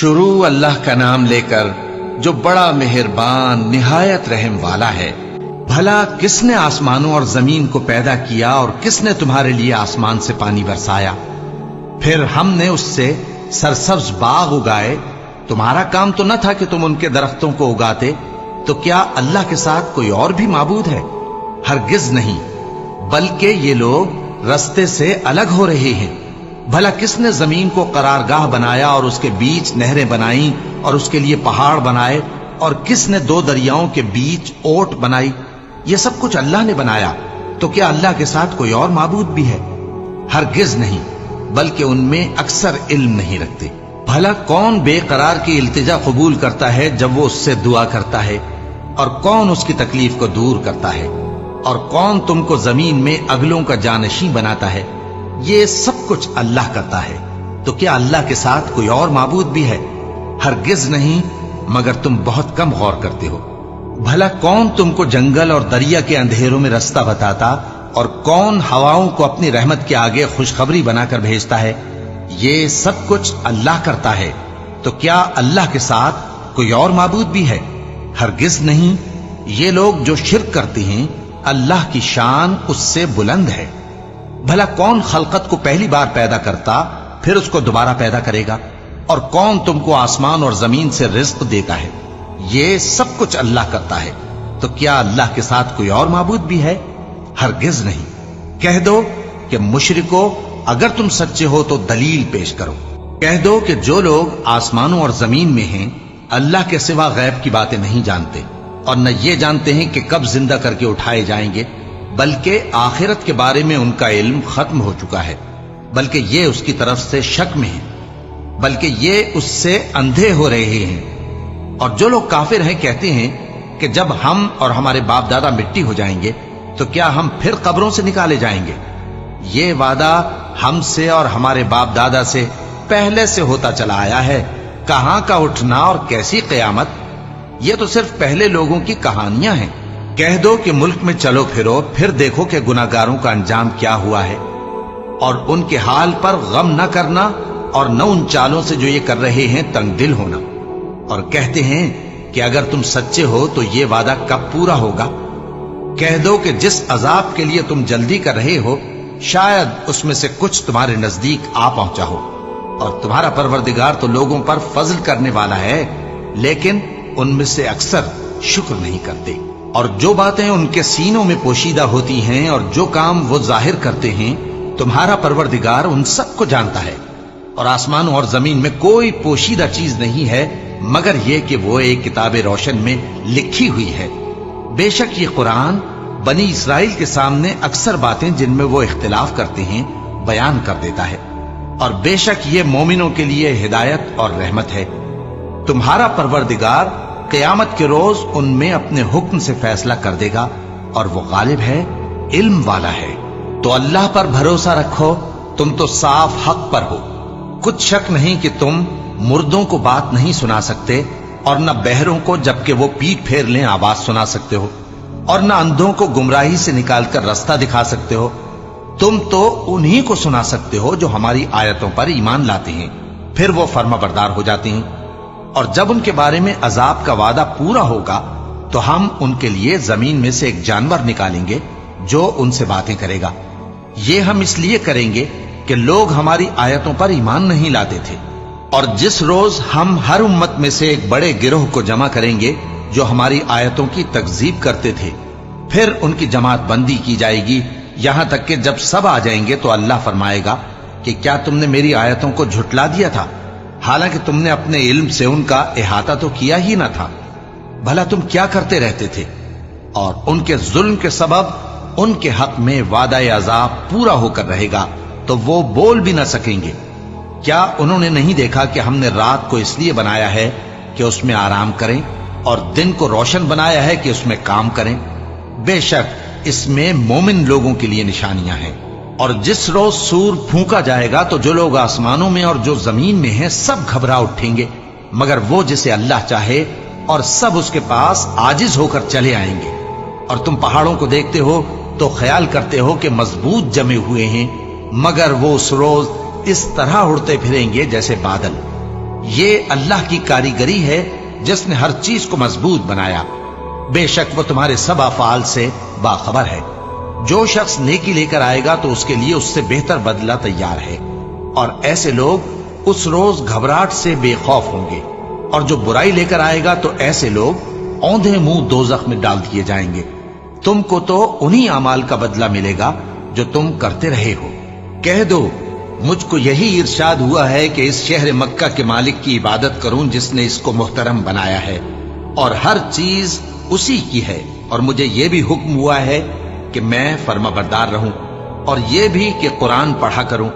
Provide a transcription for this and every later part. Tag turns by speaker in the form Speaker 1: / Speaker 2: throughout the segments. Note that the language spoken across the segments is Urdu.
Speaker 1: شروع اللہ کا نام لے کر جو بڑا مہربان نہایت رحم والا ہے۔ بھلا کس نے آسمانوں اور زمین کو پیدا کیا اور کس نے تمہارے لیے آسمان سے پانی برسایا؟ پھر ہم نے اس سے سرسبز باغ اگائے۔ تمہارا کام تو نہ تھا کہ تم ان کے درختوں کو اگاتے؟ تو کیا اللہ کے ساتھ کوئی اور بھی معبود ہے؟ ہرگز نہیں، بلکہ یہ لوگ رستے سے الگ ہو رہے ہیں۔ بھلا کس نے زمین کو قرارگاہ بنایا اور اس کے بیچ نہریں بنائیں اور اس کے لیے پہاڑ بنائے، اور کس نے دو دریاؤں کے بیچ اوٹ بنائی؟ یہ سب کچھ اللہ نے بنایا۔ تو کیا اللہ کے ساتھ کوئی اور معبود بھی ہے؟ ہرگز نہیں، بلکہ ان میں اکثر علم نہیں رکھتے۔ بھلا کون بے قرار کی التجا قبول کرتا ہے جب وہ اس سے دعا کرتا ہے؟ اور کون اس کی تکلیف کو دور کرتا ہے؟ اور کون تم کو زمین میں اگلوں کا جانشین بناتا ہے؟ یہ سب کچھ اللہ کرتا ہے۔ تو کیا اللہ کے ساتھ کوئی اور معبود بھی ہے؟ ہرگز نہیں، مگر تم بہت کم غور کرتے ہو۔ بھلا کون تم کو جنگل اور دریا کے اندھیروں میں رستہ بتاتا، اور کون ہواؤں کو اپنی رحمت کے آگے خوشخبری بنا کر بھیجتا ہے؟ یہ سب کچھ اللہ کرتا ہے۔ تو کیا اللہ کے ساتھ کوئی اور معبود بھی ہے؟ ہرگز نہیں۔ یہ لوگ جو شرک کرتے ہیں، اللہ کی شان اس سے بلند ہے۔ بھلا کون خلقت کو پہلی بار پیدا کرتا پھر اس کو دوبارہ پیدا کرے گا؟ اور کون تم کو آسمان اور زمین سے رزق دیتا ہے؟ یہ سب کچھ اللہ کرتا ہے۔ تو کیا اللہ کے ساتھ کوئی اور معبود بھی ہے؟ ہرگز نہیں۔ کہہ دو کہ مشرکو، اگر تم سچے ہو تو دلیل پیش کرو۔ کہہ دو کہ جو لوگ آسمانوں اور زمین میں ہیں اللہ کے سوا غیب کی باتیں نہیں جانتے، اور نہ یہ جانتے ہیں کہ کب زندہ کر کے اٹھائے جائیں گے، بلکہ آخرت کے بارے میں ان کا علم ختم ہو چکا ہے، بلکہ یہ اس کی طرف سے شک میں ہیں، بلکہ یہ اس سے اندھے ہو رہے ہیں۔ اور جو لوگ کافر ہیں کہتے ہیں کہ جب ہم اور ہمارے باپ دادا مٹی ہو جائیں گے تو کیا ہم پھر قبروں سے نکالے جائیں گے؟ یہ وعدہ ہم سے اور ہمارے باپ دادا سے پہلے سے ہوتا چلا آیا ہے۔ کہاں کا اٹھنا اور کیسی قیامت؟ یہ تو صرف پہلے لوگوں کی کہانیاں ہیں۔ کہہ دو کہ ملک میں چلو پھرو، پھر دیکھو کہ گناہگاروں کا انجام کیا ہوا ہے، اور ان کے حال پر غم نہ کرنا، اور نہ ان چالوں سے جو یہ کر رہے ہیں تنگ دل ہونا۔ اور کہتے ہیں کہ اگر تم سچے ہو تو یہ وعدہ کب پورا ہوگا؟ کہہ دو کہ جس عذاب کے لیے تم جلدی کر رہے ہو شاید اس میں سے کچھ تمہارے نزدیک آ پہنچا ہو، اور تمہارا پروردگار تو لوگوں پر فضل کرنے والا ہے، لیکن ان میں سے اکثر شکر نہیں کرتے۔ اور جو باتیں ان کے سینوں میں پوشیدہ ہوتی ہیں اور جو کام وہ ظاہر کرتے ہیں، تمہارا پروردگار ان سب کو جانتا ہے۔ اور آسمانوں اور زمین میں کوئی پوشیدہ چیز نہیں ہے مگر یہ کہ وہ ایک کتاب روشن میں لکھی ہوئی ہے۔ بے شک یہ قرآن بنی اسرائیل کے سامنے اکثر باتیں جن میں وہ اختلاف کرتے ہیں بیان کر دیتا ہے، اور بے شک یہ مومنوں کے لیے ہدایت اور رحمت ہے۔ تمہارا پروردگار قیامت کے روز ان میں اپنے حکم سے فیصلہ کر دے گا، اور وہ غالب ہے، علم والا ہے۔ تو اللہ پر بھروسہ رکھو، تم تو صاف حق پر ہو۔ کچھ شک نہیں کہ تم مردوں کو بات نہیں سنا سکتے، اور نہ بہروں کو جبکہ وہ پیٹ پھیر لیں آواز سنا سکتے ہو، اور نہ اندھوں کو گمراہی سے نکال کر رستہ دکھا سکتے ہو۔ تم تو انہی کو سنا سکتے ہو جو ہماری آیتوں پر ایمان لاتے ہیں، پھر وہ فرما بردار ہو جاتے ہیں۔ اور جب ان کے بارے میں عذاب کا وعدہ پورا ہوگا تو ہم ان کے لیے زمین میں سے ایک جانور نکالیں گے جو ان سے باتیں کرے گا۔ یہ ہم اس لیے کریں گے کہ لوگ ہماری آیتوں پر ایمان نہیں لاتے تھے۔ اور جس روز ہم ہر امت میں سے ایک بڑے گروہ کو جمع کریں گے جو ہماری آیتوں کی تکذیب کرتے تھے، پھر ان کی جماعت بندی کی جائے گی، یہاں تک کہ جب سب آ جائیں گے تو اللہ فرمائے گا کہ کیا تم نے میری آیتوں کو جھٹلا دیا تھا، حالانکہ تم نے اپنے علم سے ان کا احاطہ تو کیا ہی نہ تھا؟ بھلا تم کیا کرتے رہتے تھے؟ اور ان کے ظلم کے سبب ان کے حق میں وعدہ عذاب پورا ہو کر رہے گا تو وہ بول بھی نہ سکیں گے۔ کیا انہوں نے نہیں دیکھا کہ ہم نے رات کو اس لیے بنایا ہے کہ اس میں آرام کریں، اور دن کو روشن بنایا ہے کہ اس میں کام کریں؟ بے شک اس میں مومن لوگوں کے لیے نشانیاں ہیں۔ اور جس روز سور پھونکا جائے گا تو جو لوگ آسمانوں میں اور جو زمین میں ہیں سب گھبرا اٹھیں گے، مگر وہ جسے اللہ چاہے، اور سب اس کے پاس عاجز ہو کر چلے آئیں گے۔ اور تم پہاڑوں کو دیکھتے ہو تو خیال کرتے ہو کہ مضبوط جمے ہوئے ہیں، مگر وہ اس روز اس طرح اڑتے پھریں گے جیسے بادل۔ یہ اللہ کی کاریگری ہے جس نے ہر چیز کو مضبوط بنایا. بے شک وہ تمہارے سب افعال سے باخبر ہے. جو شخص نیکی لے کر آئے گا تو اس کے لیے اس سے بہتر بدلہ تیار ہے، اور ایسے لوگ اس روز گھبراہٹ سے بے خوف ہوں گے. اور جو برائی لے کر آئے گا تو ایسے لوگ اوندھے منہ دوزخ میں ڈال دیے جائیں گے. تم کو تو انہی اعمال کا بدلہ ملے گا جو تم کرتے رہے ہو. کہہ دو مجھ کو یہی ارشاد ہوا ہے کہ اس شہر مکہ کے مالک کی عبادت کروں جس نے اس کو محترم بنایا ہے، اور ہر چیز اسی کی ہے. اور مجھے یہ بھی حکم ہوا ہے کہ میں فرما بردار رہوں، اور یہ بھی کہ قرآن پڑھا کروں.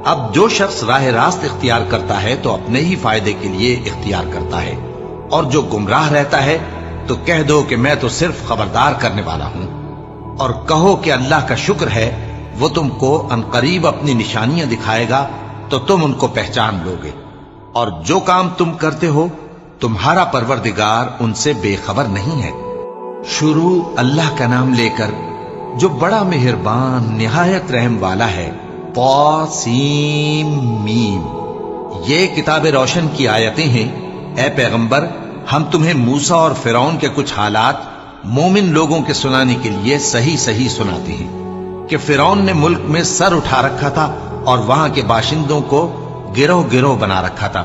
Speaker 1: اب جو شخص راہ راست اختیار کرتا ہے تو اپنے ہی فائدے کے لیے اختیار کرتا ہے، اور جو گمراہ رہتا ہے تو کہہ دو کہ میں تو صرف خبردار کرنے والا ہوں. اور کہو کہ اللہ کا شکر ہے وہ تم کو عنقریب اپنی نشانیاں دکھائے گا تو تم ان کو پہچان لو گے. اور جو کام تم کرتے ہو تمہارا پروردگار ان سے بے خبر نہیں ہے. شروع اللہ کا نام لے کر جو بڑا مہربان نہایت رحم والا ہے. طاسیم میم. یہ کتاب روشن کی آیتیں ہیں. اے پیغمبر، ہم تمہیں موسیٰ اور فرعون کے کچھ حالات مومن لوگوں کے سنانے کے لیے صحیح صحیح سناتے ہیں کہ فرعون نے ملک میں سر اٹھا رکھا تھا اور وہاں کے باشندوں کو گروہ گروہ بنا رکھا تھا.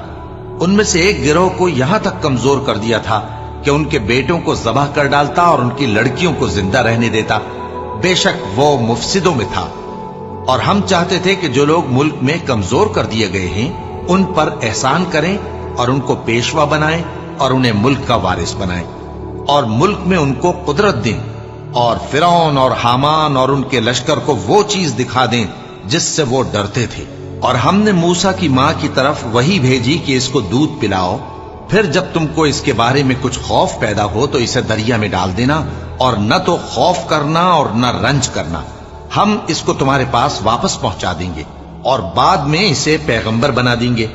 Speaker 1: ان میں سے ایک گروہ کو یہاں تک کمزور کر دیا تھا کہ ان کے بیٹوں کو ذبح کر ڈالتا اور ان کی لڑکیوں کو زندہ رہنے دیتا. بے شک وہ مفسدوں میں تھا. اور ہم چاہتے تھے کہ جو لوگ ملک میں کمزور کر دیے گئے ہیں ان پر احسان کریں اور ان کو پیشوا بنائیں اور انہیں ملک کا وارث بنائیں، اور ملک میں ان کو قدرت دیں، اور فرعون اور حامان اور ان کے لشکر کو وہ چیز دکھا دیں جس سے وہ ڈرتے تھے. اور ہم نے موسیٰ کی ماں کی طرف وہی بھیجی کہ اس کو دودھ پلاؤ، پھر جب تم کو اس کے بارے میں کچھ خوف پیدا ہو تو اسے دریا میں ڈال دینا، اور نہ تو خوف کرنا اور نہ رنج کرنا. ہم اس کو تمہارے پاس واپس پہنچا دیں گے اور بعد میں اسے پیغمبر بنا دیں گے.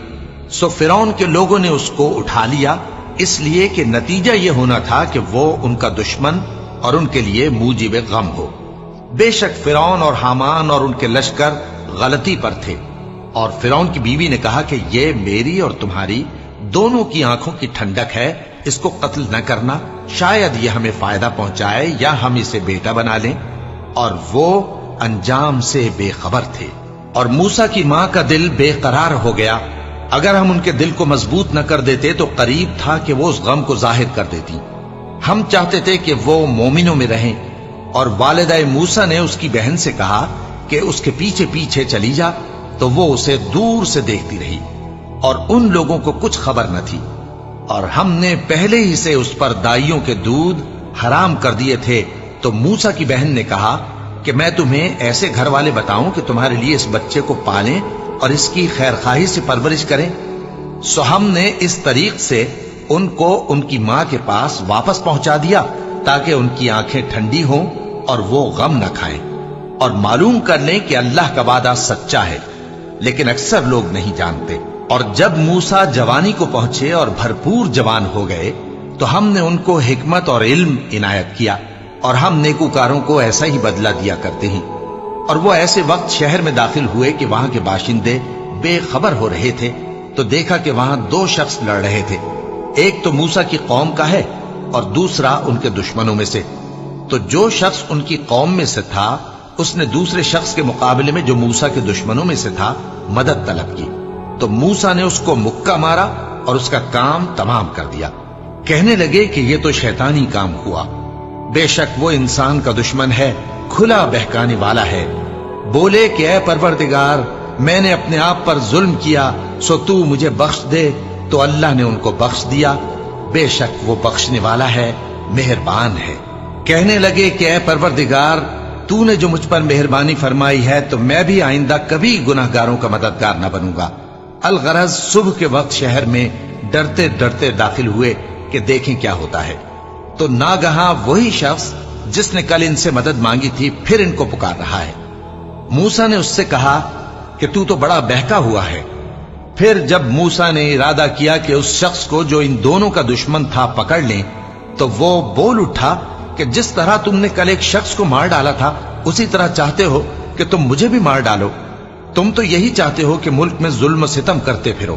Speaker 1: سو فرعون کے لوگوں نے اس کو اٹھا لیا، اس لیے کہ نتیجہ یہ ہونا تھا کہ وہ ان کا دشمن اور ان کے لیے موجب غم ہو. بے شک فرعون اور حامان اور ان کے لشکر غلطی پر تھے. اور فرعون کی بیوی نے کہا کہ یہ میری اور تمہاری دونوں کی آنکھوں کی ٹھنڈک ہے، اس کو قتل نہ کرنا، شاید یہ ہمیں فائدہ پہنچائے یا ہم اسے بیٹا بنا لیں. اور وہ انجام سے بے خبر تھے. اور موسیٰ کی ماں کا دل بے قرار ہو گیا. اگر ہم ان کے دل کو مضبوط نہ کر دیتے تو قریب تھا کہ وہ اس غم کو ظاہر کر دیتی. ہم چاہتے تھے کہ وہ مومنوں میں رہیں. اور والدہ موسیٰ نے اس کی بہن سے کہا کہ اس کے پیچھے پیچھے چلی جا، تو وہ اسے دور سے دیکھتی رہی اور ان لوگوں کو کچھ خبر نہ تھی. اور ہم نے پہلے ہی سے اس پر دائیوں کے دودھ حرام کر دیے تھے. تو موسیٰ کی بہن نے کہا کہ میں تمہیں ایسے گھر والے بتاؤں کہ تمہارے لیے اس بچے کو پالیں اور اس کی خیر خواہی سے پرورش کریں. سو ہم نے اس طریق سے ان کو ان کی ماں کے پاس واپس پہنچا دیا تاکہ ان کی آنکھیں ٹھنڈی ہوں اور وہ غم نہ کھائیں اور معلوم کر لیں کہ اللہ کا وعدہ سچا ہے، لیکن اکثر لوگ نہیں جانتے. اور جب موسیٰ جوانی کو پہنچے اور بھرپور جوان ہو گئے تو ہم نے ان کو حکمت اور علم عنایت کیا، اور ہم نیکوکاروں کو ایسا ہی بدلہ دیا کرتے ہیں. اور وہ ایسے وقت شہر میں داخل ہوئے کہ وہاں کے باشندے بے خبر ہو رہے تھے تو دیکھا کہ وہاں دو شخص لڑ رہے تھے. ایک تو موسیٰ کی قوم کا ہے اور دوسرا ان کے دشمنوں میں سے. تو جو شخص ان کی قوم میں سے تھا اس نے دوسرے شخص کے مقابلے میں جو موسیٰ کے دشمنوں میں سے تھا مدد طلب کی. تو موسیٰ نے اس کو مکہ مارا اور اس کا کام تمام کر دیا. کہنے لگے کہ یہ تو شیطانی کام ہوا، بے شک وہ انسان کا دشمن ہے، کھلا بہکانے والا ہے. بولے کہ اے پروردگار، میں نے اپنے آپ پر ظلم کیا، سو تو مجھے بخش دے. تو اللہ نے ان کو بخش دیا، بے شک وہ بخشنے والا ہے، مہربان ہے. کہنے لگے کہ اے پروردگار، تو نے جو مجھ پر مہربانی فرمائی ہے تو میں بھی آئندہ کبھی گناہ گاروں کا مددگار نہ بنوں گا. الغرض صبح کے وقت شہر میں ڈرتے ڈرتے داخل ہوئے کہ دیکھیں کیا ہوتا ہے. تو ناگہاں وہی شخص جس نے کل ان سے مدد مانگی تھی پھر ان کو پکار رہا ہے. موسیٰ نے اس سے کہا کہ تو بڑا بہکا ہوا ہے. پھر جب موسیٰ نے ارادہ کیا کہ اس شخص کو جو ان دونوں کا دشمن تھا پکڑ لیں تو وہ بول اٹھا کہ جس طرح تم نے کل ایک شخص کو مار ڈالا تھا اسی طرح چاہتے ہو کہ تم مجھے بھی مار ڈالو. تم تو یہی چاہتے ہو کہ ملک میں ظلم و ستم کرتے پھرو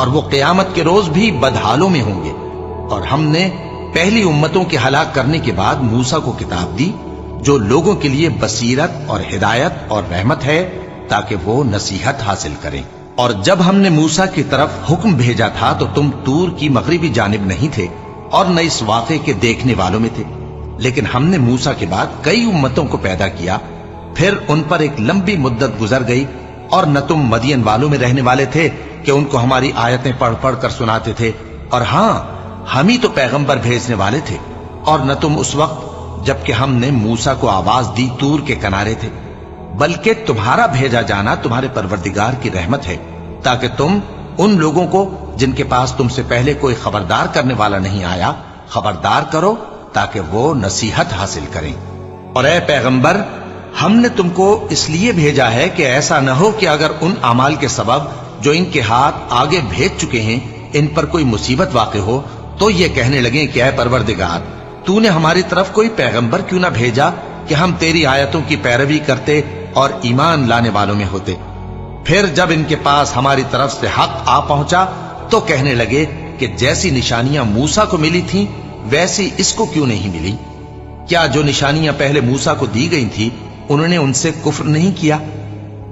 Speaker 1: اور وہ قیامت کے روز بھی بدحالوں میں ہوں گے۔ اور ہم نے پہلی امتوں کے ہلاک کرنے کے بعد موسیٰ کو کتاب دی جو لوگوں کے لیے بصیرت اور ہدایت اور رحمت ہے تاکہ وہ نصیحت حاصل کریں۔ اور جب ہم نے موسیٰ کی طرف حکم بھیجا تھا تو تم طور کی مغربی جانب نہیں تھے اور نہ اس واقعے کے دیکھنے والوں میں تھے، لیکن ہم نے موسیٰ کے بعد کئی امتوں کو پیدا کیا، پھر ان پر ایک لمبی مدت گزر گئی، اور نہ تم مدین والوں میں رہنے والے تھے کہ ان کو ہماری آیتیں پڑھ پڑھ کر سناتے تھے، اور ہاں ہم ہی تو پیغمبر بھیجنے والے تھے، اور نہ تم اس وقت جبکہ ہم نے موسیٰ کو آواز دی طور کے کنارے تھے، بلکہ تمہارا بھیجا جانا تمہارے پروردگار کی رحمت ہے تاکہ تم ان لوگوں کو جن کے پاس تم سے پہلے کوئی خبردار کرنے والا نہیں آیا خبردار کرو تاکہ وہ نصیحت حاصل کریں۔ اور اے پیغمبر، ہم نے تم کو اس لیے بھیجا ہے کہ ایسا نہ ہو کہ اگر ان اعمال کے سبب جو ان کے ہاتھ آگے بھیج چکے ہیں ان پر کوئی مصیبت واقع ہو تو یہ کہنے لگیں کہ اے پروردگار، تو نے ہماری طرف کوئی پیغمبر کیوں نہ بھیجا کہ ہم تیری آیتوں کی پیروی کرتے اور ایمان لانے والوں میں ہوتے۔ پھر جب ان کے پاس ہماری طرف سے حق آ پہنچا تو کہنے لگے کہ جیسی نشانیاں موسیٰ کو ملی تھیں ویسی اس کو کیوں نہیں ملی؟ کیا جو نشانیاں پہلے موسیٰ کو دی گئی تھی انہوں نے ان سے کفر نہیں کیا؟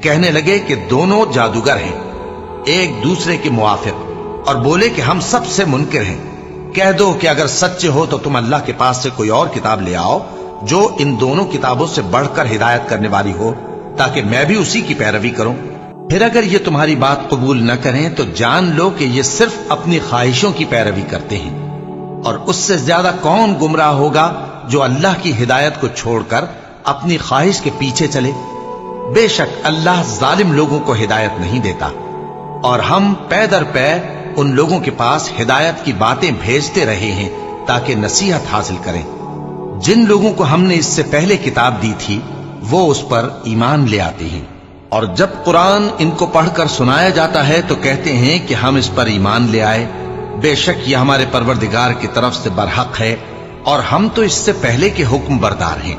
Speaker 1: کہنے لگے کہ دونوں جادوگر ہیں ایک دوسرے کے موافق، اور بولے کہ ہم سب سے منکر ہیں۔ کہہ دو کہ اگر سچے ہو تو تم اللہ کے پاس سے کوئی اور کتاب لے آؤ جو ان دونوں کتابوں سے بڑھ کر ہدایت کرنے والی ہو تاکہ میں بھی اسی کی پیروی کروں۔ پھر اگر یہ تمہاری بات قبول نہ کریں تو جان لو کہ یہ صرف اپنی خواہشوں کی پیروی کرتے ہیں، اور اس سے زیادہ کون گمراہ ہوگا جو اللہ کی ہدایت کو چھوڑ کر اپنی خواہش کے پیچھے چلے۔ بے شک اللہ ظالم لوگوں کو ہدایت نہیں دیتا، اور ہم پے در پے ان لوگوں کے پاس ہدایت کی باتیں بھیجتے رہے ہیں تاکہ نصیحت حاصل کریں۔ جن لوگوں کو ہم نے اس سے پہلے کتاب دی تھی وہ اس پر ایمان لے آتے ہیں، اور جب قرآن ان کو پڑھ کر سنایا جاتا ہے تو کہتے ہیں کہ ہم اس پر ایمان لے آئے، بے شک یہ ہمارے پروردگار کی طرف سے برحق ہے اور ہم تو اس سے پہلے کے حکم بردار ہیں۔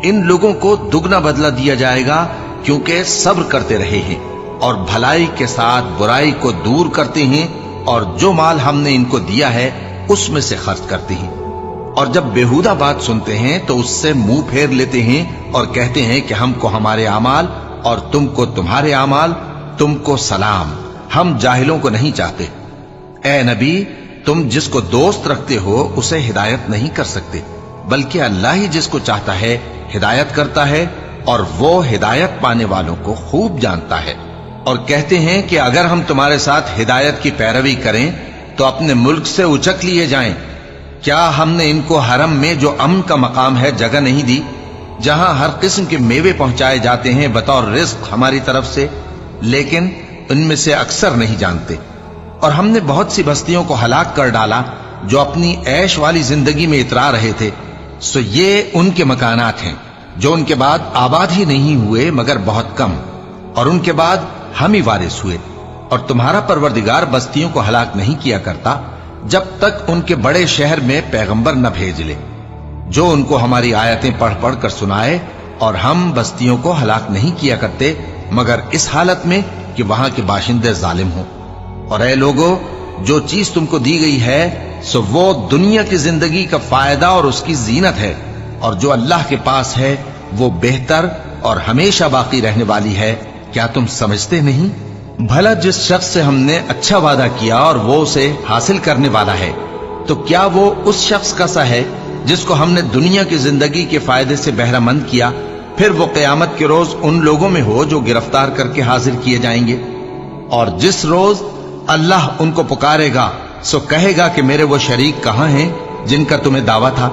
Speaker 1: ان لوگوں کو دگنا بدلہ دیا جائے گا کیونکہ صبر کرتے رہے ہیں اور بھلائی کے ساتھ برائی کو دور کرتے ہیں، اور جو مال ہم نے ان کو دیا ہے اس میں سے خرچ کرتے ہیں، اور جب بےہودہ بات سنتے ہیں تو اس سے منہ پھیر لیتے ہیں اور کہتے ہیں کہ ہم کو ہمارے اعمال اور تم کو تمہارے اعمال، تم کو سلام، ہم جاہلوں کو نہیں چاہتے۔ اے نبی، تم جس کو دوست رکھتے ہو اسے ہدایت نہیں کر سکتے، بلکہ اللہ ہی جس کو چاہتا ہے ہدایت کرتا ہے، اور وہ ہدایت پانے والوں کو خوب جانتا ہے۔ اور کہتے ہیں کہ اگر ہم تمہارے ساتھ ہدایت کی پیروی کریں تو اپنے ملک سے اچک لیے جائیں۔ کیا ہم نے ان کو حرم میں جو امن کا مقام ہے جگہ نہیں دی، جہاں ہر قسم کے میوے پہنچائے جاتے ہیں بطور رزق ہماری طرف سے؟ لیکن ان میں سے اکثر نہیں جانتے۔ اور ہم نے بہت سی بستیوں کو ہلاک کر ڈالا جو اپنی عیش والی زندگی میں اترا رہے تھے، سو یہ ان کے مکانات ہیں جو ان کے بعد آباد ہی نہیں ہوئے مگر بہت کم، اور ان کے بعد ہم ہی وارث ہوئے۔ اور تمہارا پروردگار بستیوں کو ہلاک نہیں کیا کرتا جب تک ان کے بڑے شہر میں پیغمبر نہ بھیج لے جو ان کو ہماری آیتیں پڑھ پڑھ کر سنائے، اور ہم بستیوں کو ہلاک نہیں کیا کرتے مگر اس حالت میں کہ وہاں کے باشندے ظالم ہوں۔ اور اے لوگو، جو چیز تم کو دی گئی ہے سو وہ دنیا کی زندگی کا فائدہ اور اس کی زینت ہے، اور جو اللہ کے پاس ہے وہ بہتر اور ہمیشہ باقی رہنے والی ہے۔ کیا تم سمجھتے نہیں؟ بھلا جس شخص سے ہم نے اچھا وعدہ کیا اور وہ اسے حاصل کرنے والا ہے، تو کیا وہ اس شخص کا سا ہے جس کو ہم نے دنیا کی زندگی کے فائدے سے بہرہ مند کیا، پھر وہ قیامت کے روز ان لوگوں میں ہو جو گرفتار کر کے حاضر کیے جائیں گے؟ اور جس روز اللہ ان کو پکارے گا سو کہے گا کہ میرے وہ شریک کہاں ہیں جن کا تمہیں دعویٰ تھا؟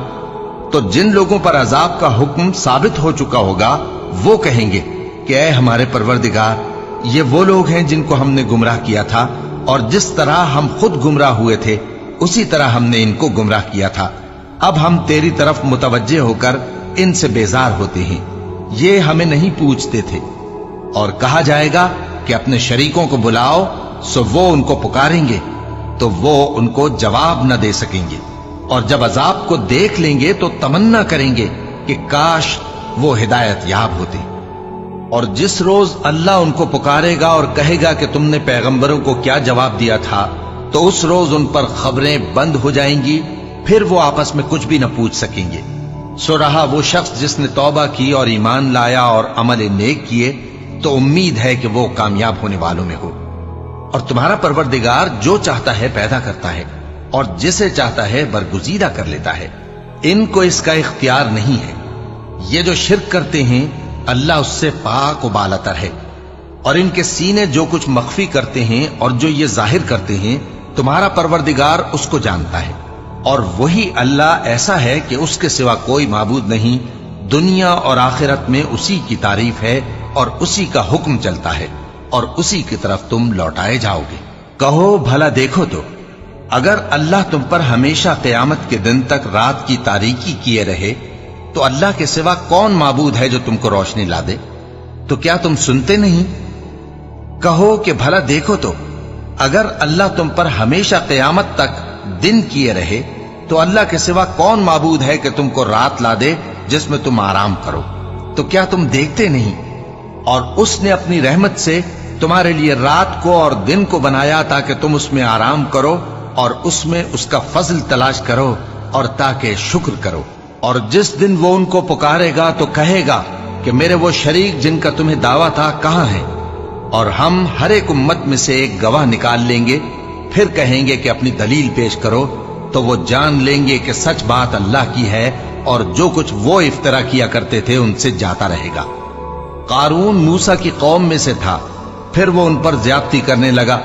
Speaker 1: تو جن لوگوں پر عذاب کا حکم ثابت ہو چکا ہوگا وہ کہیں گے کہ اے ہمارے پروردگار، یہ وہ لوگ ہیں جن کو ہم نے گمراہ کیا تھا، اور جس طرح ہم خود گمراہ ہوئے تھے اسی طرح ہم نے ان کو گمراہ کیا تھا۔ اب ہم تیری طرف متوجہ ہو کر ان سے بیزار ہوتے ہیں، یہ ہمیں نہیں پوچھتے تھے۔ اور کہا جائے گا کہ اپنے شریکوں کو بلاؤ، سو وہ ان کو پکاریں گے تو وہ ان کو جواب نہ دے سکیں گے، اور جب عذاب کو دیکھ لیں گے تو تمنا کریں گے کہ کاش وہ ہدایت یاب ہوتے۔ اور جس روز اللہ ان کو پکارے گا اور کہے گا کہ تم نے پیغمبروں کو کیا جواب دیا تھا، تو اس روز ان پر خبریں بند ہو جائیں گی، پھر وہ آپس میں کچھ بھی نہ پوچھ سکیں گے۔ سو رہا وہ شخص جس نے توبہ کی اور ایمان لایا اور عمل نیک کیے، تو امید ہے کہ وہ کامیاب ہونے والوں میں ہو۔ اور تمہارا پروردگار جو چاہتا ہے پیدا کرتا ہے، اور جسے چاہتا ہے برگزیدہ کر لیتا ہے، ان کو اس کا اختیار نہیں ہے۔ یہ جو شرک کرتے ہیں اللہ اس سے پاک و بالاتر ہے، اور ان کے سینے جو کچھ مخفی کرتے ہیں اور جو یہ ظاہر کرتے ہیں تمہارا پروردگار اس کو جانتا ہے۔ اور وہی اللہ ایسا ہے کہ اس کے سوا کوئی معبود نہیں، دنیا اور آخرت میں اسی کی تعریف ہے اور اسی کا حکم چلتا ہے، اور اسی کی طرف تم لوٹائے جاؤ گے۔ کہو بھلا دیکھو تو، اگر اللہ تم پر ہمیشہ قیامت کے دن تک رات کی تاریکی کیے رہے تو اللہ کے سوا کون معبود ہے جو تم کو روشنی لا دے؟ تو کیا تم سنتے نہیں؟ کہو کہ بھلا دیکھو تو، اگر اللہ تم پر ہمیشہ قیامت تک دن کیے رہے تو اللہ کے سوا کون معبود ہے کہ تم کو رات لا دے جس میں تم آرام کرو؟ تو کیا تم دیکھتے نہیں؟ اور اس نے اپنی رحمت سے تمہارے لیے رات کو اور دن کو بنایا تاکہ تم اس میں آرام کرو اور اس میں اس کا فضل تلاش کرو اور تاکہ شکر کرو۔ اور جس دن وہ ان کو پکارے گا تو کہے گا کہ میرے وہ شریک جن کا تمہیں دعویٰ تھا کہاں ہیں؟ اور ہم ہر ایک امت میں سے ایک گواہ نکال لیں گے، پھر کہیں گے کہ اپنی دلیل پیش کرو، تو وہ جان لیں گے کہ سچ بات اللہ کی ہے، اور جو کچھ وہ افترا کیا کرتے تھے ان سے جاتا رہے گا۔ قارون موسیٰ کی قوم میں سے تھا، پھر وہ ان پر زیادتی کرنے لگا،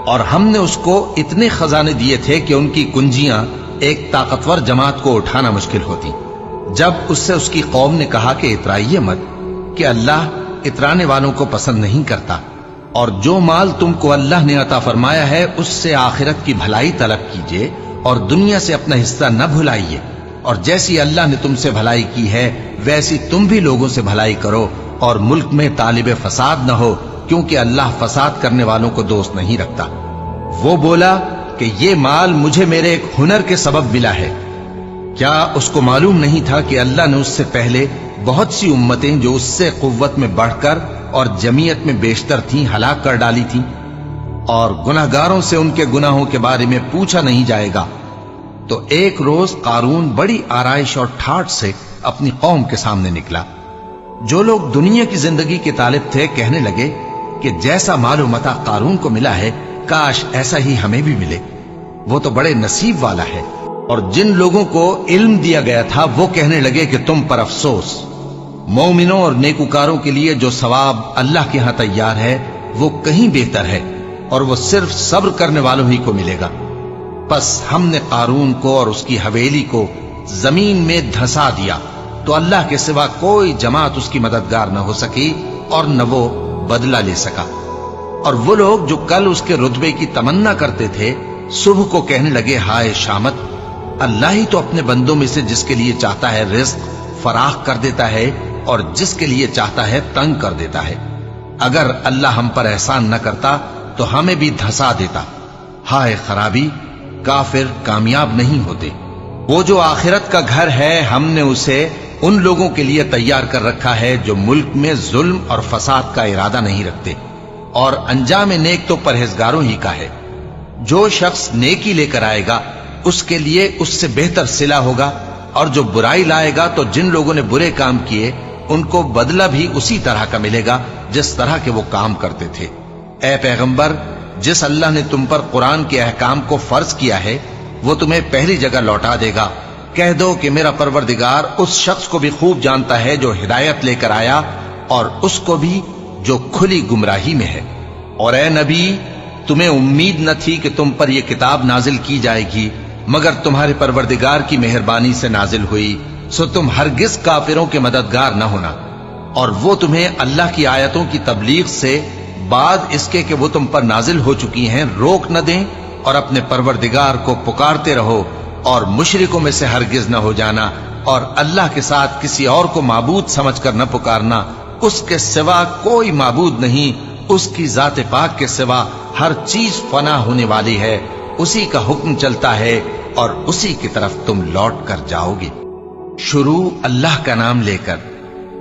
Speaker 1: اور ہم نے اس کو اتنے خزانے دیے تھے کہ ان کی کنجیاں ایک طاقتور جماعت کو اٹھانا مشکل ہوتی۔ جب اس سے اس کی قوم نے کہا کہ اترائیے مت، کہ اللہ اترانے والوں کو پسند نہیں کرتا، اور جو مال تم کو اللہ نے عطا فرمایا ہے اس سے آخرت کی بھلائی طلب کیجیے اور دنیا سے اپنا حصہ نہ بھلائیے، اور جیسی اللہ نے تم سے بھلائی کی ہے ویسی تم بھی لوگوں سے بھلائی کرو، اور ملک میں طالب فساد نہ ہو، کیونکہ اللہ فساد کرنے والوں کو دوست نہیں رکھتا۔ وہ بولا کہ یہ مال مجھے میرے ایک ہنر کے سبب ملا ہے۔ کیا اس کو معلوم نہیں تھا کہ اللہ نے اس سے پہلے بہت سی امتیں جو اس سے قوت میں بڑھ کر اور جمعیت میں بیشتر تھیں ہلاک کر ڈالی تھیں، اور گناہگاروں سے ان کے گناہوں کے بارے میں پوچھا نہیں جائے گا؟ تو ایک روز قارون بڑی آرائش اور ٹھاٹ سے اپنی قوم کے سامنے نکلا۔ جو لوگ دنیا کی زندگی کے طالب تھے کہنے لگے کہ جیسا مال و متاع قارون کو ملا ہے کاش ایسا ہی ہمیں بھی ملے، وہ تو بڑے نصیب والا ہے۔ اور جن لوگوں کو علم دیا گیا تھا وہ کہنے لگے کہ تم پر افسوس، مومنوں اور نیکوکاروں کے لیے جو ثواب اللہ کے ہاں تیار ہے وہ کہیں بہتر ہے، اور وہ صرف صبر کرنے والوں ہی کو ملے گا۔ پس ہم نے قارون کو اور اس کی حویلی کو زمین میں دھسا دیا، تو اللہ کے سوا کوئی جماعت اس کی مددگار نہ ہو سکی اور نہ وہ بدلہ لے سکا۔ اور وہ لوگ جو کل اس کے رتبے کی تمنا کرتے تھے صبح کو کہنے لگے ہائے شامت، اللہ ہی تو اپنے بندوں میں سے جس کے لیے چاہتا ہے رزق فراخ کر دیتا ہے اور جس کے لیے چاہتا ہے تنگ کر دیتا ہے۔ اگر اللہ ہم پر احسان نہ کرتا تو ہمیں بھی دھسا دیتا۔ ہائے خرابی، کافر کامیاب نہیں ہوتے۔ وہ جو آخرت کا گھر ہے ہم نے اسے ان لوگوں کے لیے تیار کر رکھا ہے جو ملک میں ظلم اور فساد کا ارادہ نہیں رکھتے، اور انجام نیک تو پرہیزگاروں ہی کا ہے۔ جو شخص نیکی لے کر آئے گا اس کے لیے اس سے بہتر صلہ ہوگا، اور جو برائی لائے گا تو جن لوگوں نے برے کام کیے ان کو بدلہ بھی اسی طرح کا ملے گا جس طرح کے وہ کام کرتے تھے۔ اے پیغمبر، جس اللہ نے تم پر قرآن کے احکام کو فرض کیا ہے وہ تمہیں پہلی جگہ لوٹا دے گا۔ کہہ دو کہ میرا پروردگار اس شخص کو بھی خوب جانتا ہے جو ہدایت لے کر آیا اور اس کو بھی جو کھلی گمراہی میں ہے۔ اور اے نبی، تمہیں امید نہ تھی کہ تم پر یہ کتاب نازل کی جائے گی مگر تمہارے پروردگار کی مہربانی سے نازل ہوئی، سو تم ہرگز کافروں کے مددگار نہ ہونا، اور وہ تمہیں اللہ کی آیتوں کی تبلیغ سے بعد اس کے کہ وہ تم پر نازل ہو چکی ہیں روک نہ دیں، اور اپنے پروردگار کو پکارتے رہو اور مشرکوں میں سے ہرگز نہ ہو جانا، اور اللہ کے ساتھ کسی اور کو معبود سمجھ کر نہ پکارنا۔ اس کے سوا کوئی معبود نہیں، اس کی ذات پاک کے سوا ہر چیز فنا ہونے والی ہے، اسی کا حکم چلتا ہے اور اسی کی طرف تم لوٹ کر جاؤ گے۔ شروع اللہ کا نام لے کر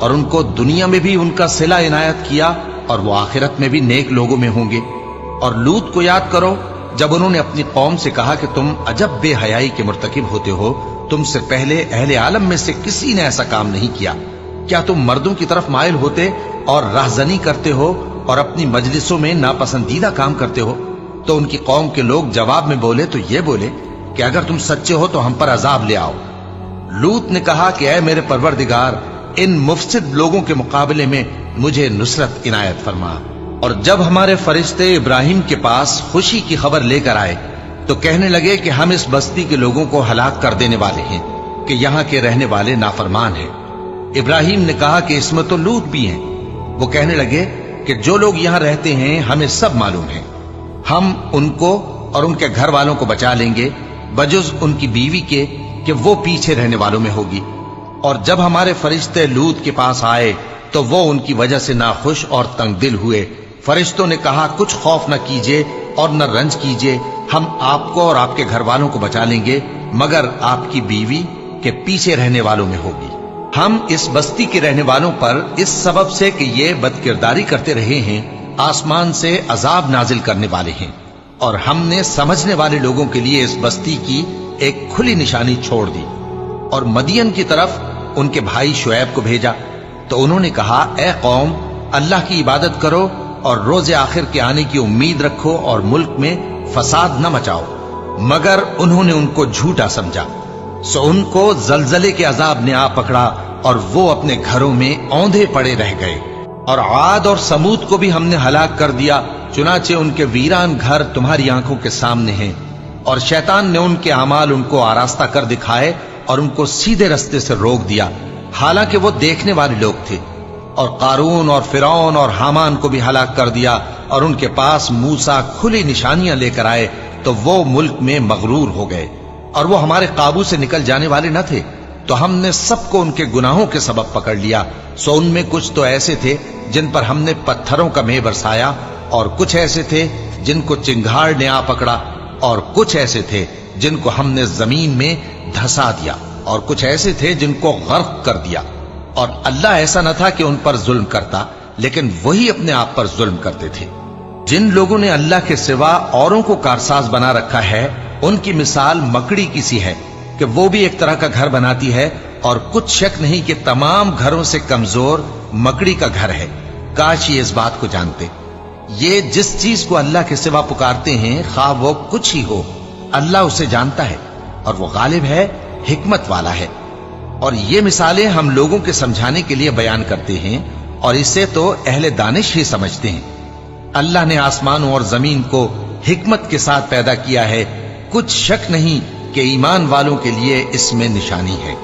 Speaker 1: اور ان کو دنیا میں بھی ان کا صلہ عنایت کیا اور وہ آخرت میں بھی نیک لوگوں میں ہوں گے۔ اور لوط کو یاد کرو جب انہوں نے اپنی قوم سے کہا کہ تم عجب بے حیائی کے مرتکب ہوتے ہو، تم سے پہلے اہل عالم میں سے کسی نے ایسا کام نہیں کیا۔ کیا تم مردوں کی طرف مائل ہوتے اور راہزنی کرتے ہو اور اپنی مجلسوں میں ناپسندیدہ کام کرتے ہو؟ تو ان کی قوم کے لوگ جواب میں بولے تو یہ بولے کہ اگر تم سچے ہو تو ہم پر عذاب لے آؤ۔ لوط نے کہا کہ اے میرے پروردگار، ان مفسد لوگوں کے مقابلے میں مجھے نصرت عنایت فرما۔ اور جب ہمارے فرشتے ابراہیم کے پاس خوشی کی خبر لے کر آئے تو کہنے لگے کہ ہم اس بستی کے لوگوں کو ہلاک کر دینے والے ہیں کہ یہاں کے رہنے والے نافرمان ہیں۔ ابراہیم نے کہا کہ اس میں تو لوط بھی ہیں۔ وہ کہنے لگے کہ جو لوگ یہاں رہتے ہیں ہمیں سب معلوم ہے، ہم ان کو اور ان کے گھر والوں کو بچا لیں گے بجز ان کی بیوی کے کہ وہ پیچھے رہنے والوں میں ہوگی۔ اور جب ہمارے فرشتے لوط کے پاس آئے تو وہ ان کی وجہ سے ناخوش اور تنگ دل ہوئے۔ فرشتوں نے کہا کچھ خوف نہ کیجیے اور نہ رنج کیجیے، ہم آپ کو اور آپ کے گھر والوں کو بچا لیں گے مگر آپ کی بیوی کے پیچھے رہنے والوں میں ہوگی۔ ہم اس بستی کے رہنے والوں پر اس سبب سے کہ یہ بدکرداری کرتے رہے ہیں آسمان سے عذاب نازل کرنے والے ہیں، اور ہم نے سمجھنے والے لوگوں کے لیے اس بستی کی ایک کھلی نشانی چھوڑ دی۔ اور مدین کی طرف ان کے بھائی شعیب کو بھیجا تو انہوں نے کہا اے قوم، اللہ کی عبادت کرو اور روز آخر کے آنے کی امید رکھو اور ملک میں فساد نہ مچاؤ۔ مگر انہوں نے ان کو جھوٹا سمجھا، سو ان کو زلزلے کے عذاب نے آ پکڑا اور وہ اپنے گھروں میں اوندھے پڑے رہ گئے۔ اور عاد اور سمود کو بھی ہم نے ہلاک کر دیا، چنانچہ ان کے ویران گھر تمہاری آنکھوں کے سامنے ہیں۔ اور شیطان نے ان کے اعمال ان کو آراستہ کر دکھائے اور ان کو سیدھے رستے سے روک دیا، حالانکہ وہ دیکھنے والے لوگ تھے۔ اور قارون اور فرعون اور حامان کو بھی ہلاک کر دیا، اور ان کے پاس موسیٰ کھلی نشانیاں لے کر آئے تو وہ ملک میں مغرور ہو گئے، اور وہ ہمارے قابو سے نکل جانے والے نہ تھے، تو ہم نے سب کو ان کے گناہوں کے سبب پکڑ لیا۔ سو ان میں کچھ تو ایسے تھے جن پر ہم نے پتھروں کا مے برسایا، اور کچھ ایسے تھے جن کو چنگھاڑ نے آ پکڑا، اور کچھ ایسے تھے جن کو ہم نے زمین میں دھسا دیا، اور کچھ ایسے تھے جن کو غرق کر دیا۔ اور اللہ ایسا نہ تھا کہ ان پر ظلم کرتا، لیکن وہی اپنے آپ پر ظلم کرتے تھے۔ جن لوگوں نے اللہ کے سوا اوروں کو کارساز بنا رکھا ہے، ان کی مثال مکڑی کی سی ہے کہ وہ بھی ایک طرح کا گھر بناتی ہے، اور کچھ شک نہیں کہ تمام گھروں سے کمزور مکڑی کا گھر ہے۔ کاش یہ اس بات کو جانتے۔ یہ جس چیز کو اللہ کے سوا پکارتے ہیں، خواہ وہ کچھ ہی ہو، اللہ اسے جانتا ہے اور وہ غالب ہے، حکمت والا ہے۔ اور یہ مثالیں ہم لوگوں کے سمجھانے کے لیے بیان کرتے ہیں، اور اسے تو اہل دانش ہی سمجھتے ہیں۔ اللہ نے آسمانوں اور زمین کو حکمت کے ساتھ پیدا کیا ہے، کچھ شک نہیں کہ ایمان والوں کے لیے اس میں نشانی ہے۔